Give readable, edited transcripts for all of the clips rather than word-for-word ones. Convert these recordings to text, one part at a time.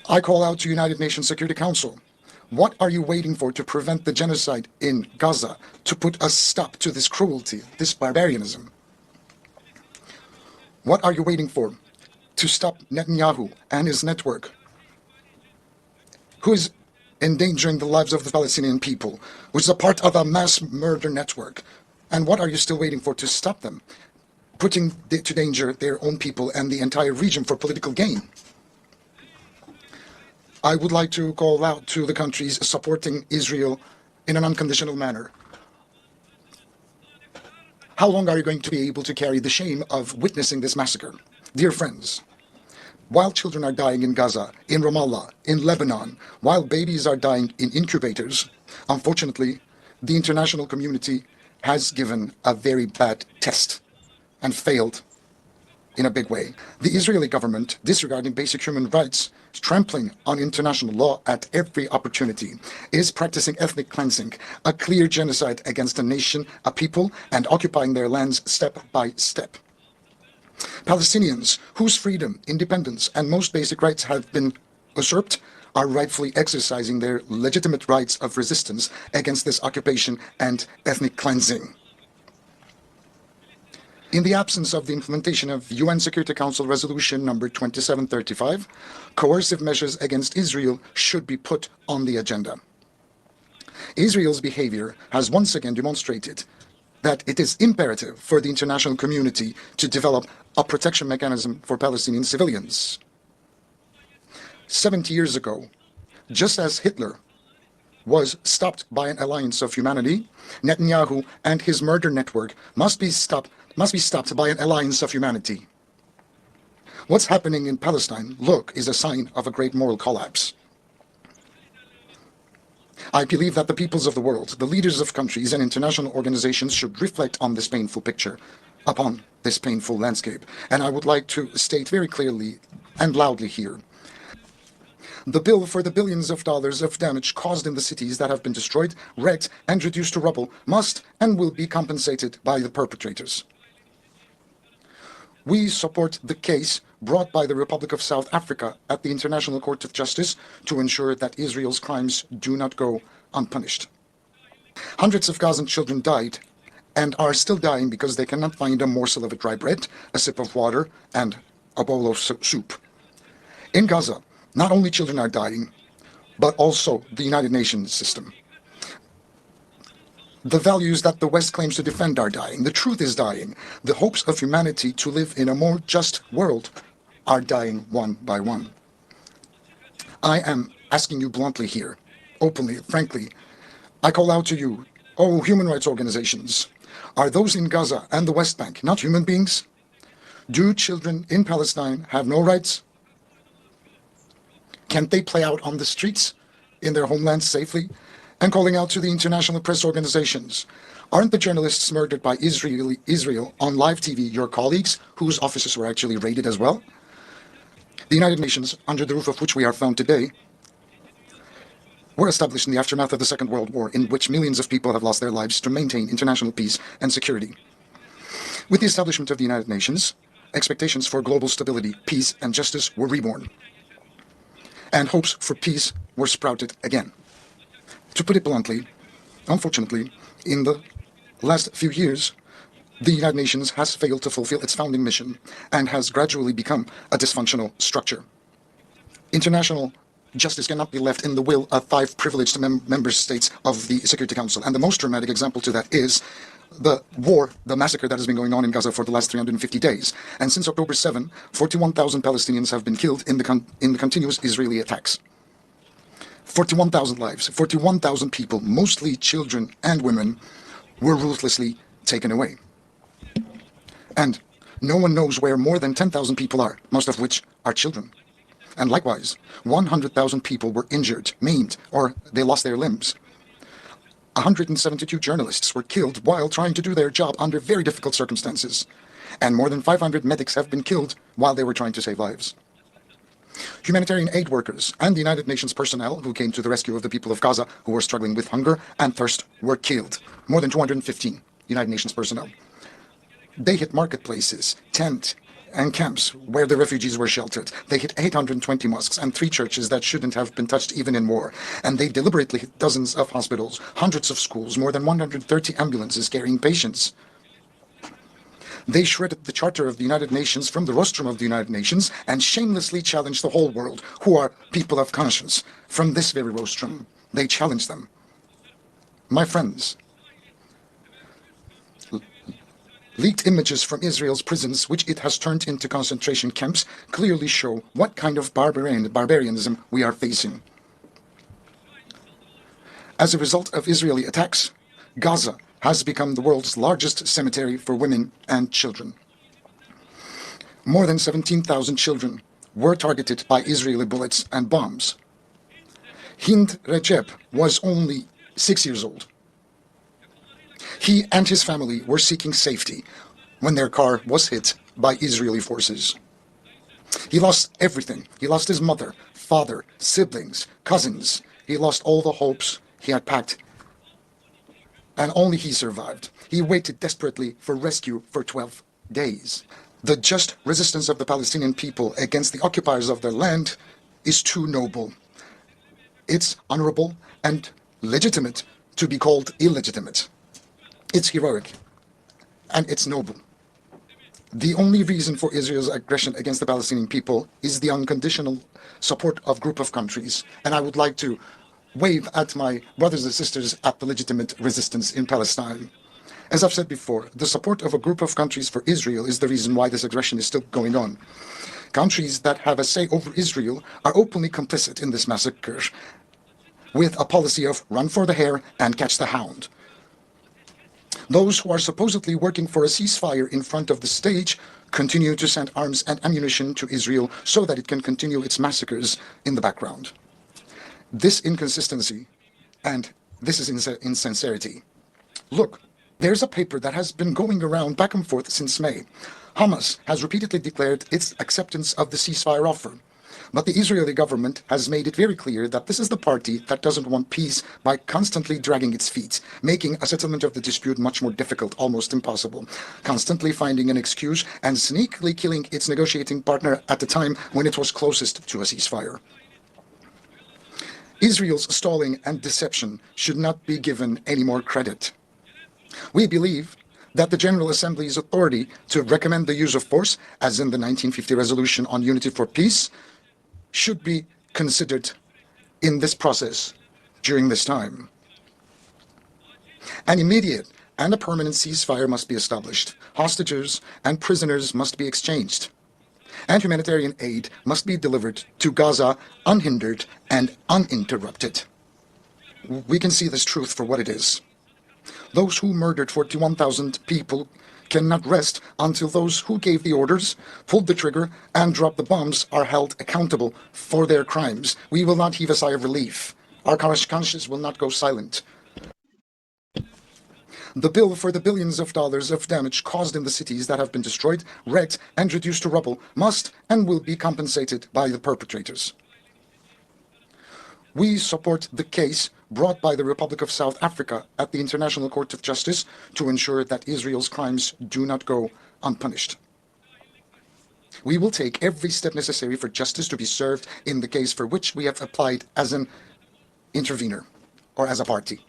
I call out to United Nations Security Council. What are you waiting for to prevent the genocide in Gaza, to put a stop to this cruelty, this barbarianism? What are you waiting for to stop Netanyahu and his network, who is endangering the lives of the Palestinian people, which is a part of a mass murder network? And what are you still waiting for to stop them, putting to danger their own people and the entire region for political gain? I would like to call out to the countries supporting Israel in an unconditional manner. How long are you going to be able to carry the shame of witnessing this massacre? Dear friends, while children are dying in Gaza, in Ramallah, in Lebanon, while babies are dying in incubators, unfortunately, the international community has given a very bad test and failed in a big way. The Israeli government, disregarding basic human rights, trampling on international law at every opportunity, is practicing ethnic cleansing, a clear genocide against a nation, a people, and occupying their lands step by step. Palestinians, whose freedom, independence, and most basic rights have been usurped, are rightfully exercising their legitimate rights of resistance against this occupation and ethnic cleansing. In the absence of the implementation of UN Security Council Resolution number 2735, coercive measures against Israel should be put on the agenda. Israel's behavior has once again demonstrated that it is imperative for the international community to develop a protection mechanism for Palestinian civilians. 70 years ago, just as Hitler was stopped by an alliance of humanity, Netanyahu and his murder network must be stopped by an alliance of humanity. What's happening in Palestine, look, is a sign of a great moral collapse. I believe that the peoples of the world, the leaders of countries and international organizations should reflect on this painful picture, upon this painful landscape. And I would like to state very clearly and loudly here, the bill for the billions of dollars of damage caused in the cities that have been destroyed, wrecked, and reduced to rubble must and will be compensated by the perpetrators. We support the case brought by the Republic of South Africa at the International Court of Justice to ensure that Israel's crimes do not go unpunished. Hundreds of Gazan children died and are still dying because they cannot find a morsel of dry bread, a sip of water, and a bowl of soup. In Gaza, not only children are dying, but also the United Nations system. The values that the West claims to defend are dying. The truth is dying. The hopes of humanity to live in a more just world are dying one by one. I am asking you bluntly here, openly, frankly. I call out to you, oh, human rights organizations. Are those in Gaza and the West Bank not human beings? Do children in Palestine have no rights? Can't they play out on the streets in their homelands safely? And calling out to the international press organizations. Aren't the journalists murdered by Israel on live TV your colleagues, whose offices were actually raided as well? The United Nations, under the roof of which we are found today, were established in the aftermath of the Second World War, in which millions of people have lost their lives to maintain international peace and security. With the establishment of the United Nations, expectations for global stability, peace, and justice were reborn. And hopes for peace were sprouted again. To put it bluntly, unfortunately, in the last few years, the United Nations has failed to fulfill its founding mission and has gradually become a dysfunctional structure. International justice cannot be left in the will of 5 privileged member states of the Security Council. And the most dramatic example to that is the war, the massacre that has been going on in Gaza for the last 350 days. And since October 7, 41,000 Palestinians have been killed in the continuous Israeli attacks. 41,000 lives, 41,000 people, mostly children and women, were ruthlessly taken away. And no one knows where more than 10,000 people are, most of which are children. And likewise, 100,000 people were injured, maimed, or they lost their limbs. 172 journalists were killed while trying to do their job under very difficult circumstances. And more than 500 medics have been killed while they were trying to save lives. Humanitarian aid workers and the United Nations personnel who came to the rescue of the people of Gaza who were struggling with hunger and thirst were killed. More than 215 United Nations personnel. They hit marketplaces, tent and camps where the refugees were sheltered. They hit 820 mosques and 3 churches that shouldn't have been touched even in war. And they deliberately hit dozens of hospitals, hundreds of schools, more than 130 ambulances carrying patients. They shredded the Charter of the United Nations from the rostrum of the United Nations and shamelessly challenged the whole world, who are people of conscience, from this very rostrum. They challenged them. My friends, leaked images from Israel's prisons, which it has turned into concentration camps, clearly show what kind of barbarianism we are facing. As a result of Israeli attacks, Gaza has become the world's largest cemetery for women and children. More than 17,000 children were targeted by Israeli bullets and bombs. Hind Recep was only 6 years old. He and his family were seeking safety when their car was hit by Israeli forces. He lost everything. He lost his mother, father, siblings, cousins. He lost all the hopes he had packed, and only he survived. He waited desperately for rescue for 12 days. The just resistance of the Palestinian people against the occupiers of their land is too noble. It's honorable and legitimate to be called illegitimate. It's heroic and it's noble. The only reason for Israel's aggression against the Palestinian people is the unconditional support of a group of countries. And I would like to wave at my brothers and sisters at the legitimate resistance in Palestine. As I've said before, the support of a group of countries for Israel is the reason why this aggression is still going on. Countries that have a say over Israel are openly complicit in this massacre, with a policy of run for the hare and catch the hound. Those who are supposedly working for a ceasefire in front of the stage continue to send arms and ammunition to Israel so that it can continue its massacres in the background. This inconsistency, and this is insincerity. Look, there's a paper that has been going around back and forth since May. Hamas has repeatedly declared its acceptance of the ceasefire offer. But the Israeli government has made it very clear that this is the party that doesn't want peace by constantly dragging its feet, making a settlement of the dispute much more difficult, almost impossible, constantly finding an excuse and sneakily killing its negotiating partner at the time when it was closest to a ceasefire. Israel's stalling and deception should not be given any more credit. We believe that the General Assembly's authority to recommend the use of force, as in the 1950 Resolution on Unity for Peace, should be considered in this process during this time. An immediate and a permanent ceasefire must be established. Hostages and prisoners must be exchanged. And humanitarian aid must be delivered to Gaza unhindered and uninterrupted. We can see this truth for what it is. Those who murdered 41,000 people cannot rest until those who gave the orders, pulled the trigger, and dropped the bombs are held accountable for their crimes. We will not heave a sigh of relief. Our conscience will not go silent. The bill for the billions of dollars of damage caused in the cities that have been destroyed, wrecked, and reduced to rubble must and will be compensated by the perpetrators. We support the case brought by the Republic of South Africa at the International Court of Justice to ensure that Israel's crimes do not go unpunished. We will take every step necessary for justice to be served in the case for which we have applied as an intervener or as a party.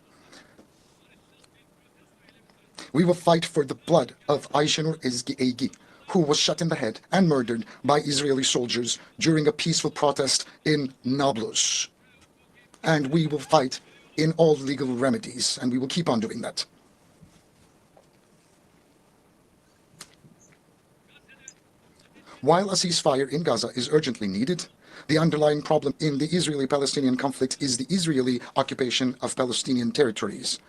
We will fight for the blood of Aishenur Ezgi, who was shot in the head and murdered by Israeli soldiers during a peaceful protest in Nablus. And we will fight in all legal remedies, and we will keep on doing that. While a ceasefire in Gaza is urgently needed, the underlying problem in the Israeli-Palestinian conflict is the Israeli occupation of Palestinian territories.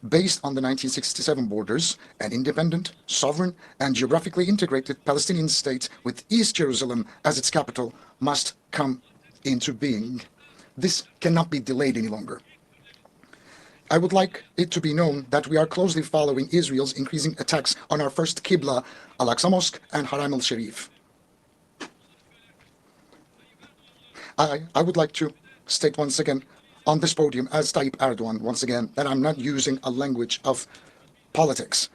Based on the 1967 borders, an independent, sovereign, and geographically integrated Palestinian state with East Jerusalem as its capital must come into being. This cannot be delayed any longer. I would like it to be known that we are closely following Israel's increasing attacks on our first Qibla, Al-Aqsa Mosque, and Haram al-Sharif. I would like to state once again on this podium, as Tayyip Erdogan, once again, that I'm not using a language of politics.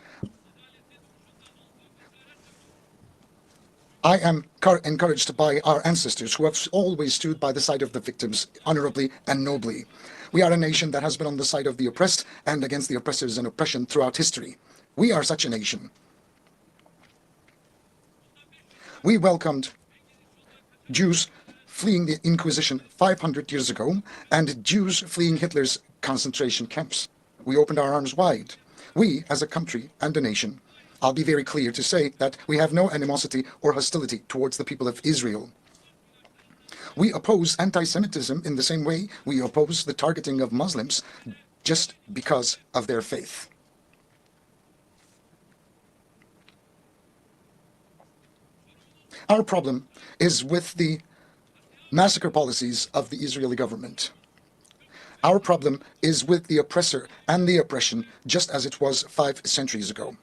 I am encouraged by our ancestors who have always stood by the side of the victims honorably and nobly. We are a nation that has been on the side of the oppressed and against the oppressors and oppression throughout history. We are such a nation. We welcomed Jews fleeing the Inquisition 500 years ago and Jews fleeing Hitler's concentration camps. We opened our arms wide. We, as a country and a nation, I'll be very clear to say that we have no animosity or hostility towards the people of Israel. We oppose anti-Semitism in the same way we oppose the targeting of Muslims just because of their faith. Our problem is with the massacre policies of the Israeli government. Our problem is with the oppressor and the oppression, just as it was 5 centuries ago.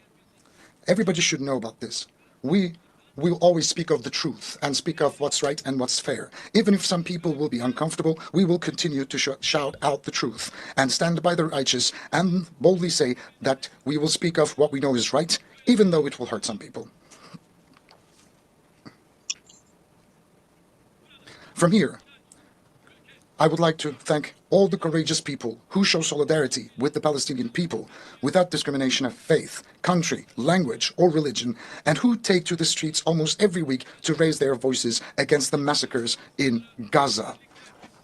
Everybody should know about this. We will always speak of the truth and speak of what's right and what's fair. Even if some people will be uncomfortable, we will continue to shout out the truth and stand by the righteous and boldly say that we will speak of what we know is right, even though it will hurt some people. From here, I would like to thank all the courageous people who show solidarity with the Palestinian people without discrimination of faith, country, language, or religion, and who take to the streets almost every week to raise their voices against the massacres in Gaza.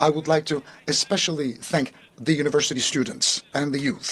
I would like to especially thank the university students and the youth